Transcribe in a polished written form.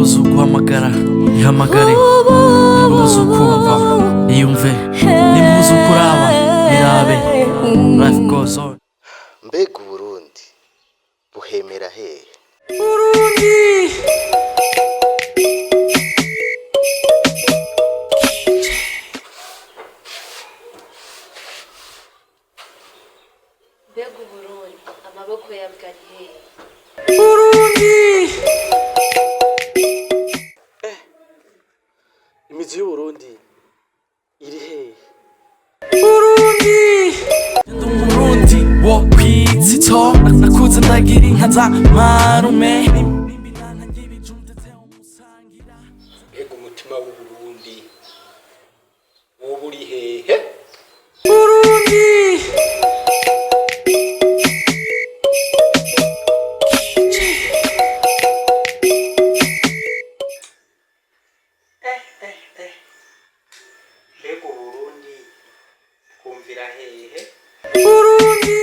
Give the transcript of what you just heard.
ubuze uguhamagara ihamagare, ubuze ukumva iyumve, nibuze ukuraba irabe. Life goes on. Mbega Uburundi buhemera hehe? Burundi Mbega Uburundi amaboko yabwo ari hehe? Burundi Imizi y'Uburundi iri hehe? Burundi ndi umurundi wo kwitsito, nakuze ndagira inka za marume. Mbega umutima w'Uburundi woba uri hehe? Burundi Mbega Uburundi kumvira hehe? Burundi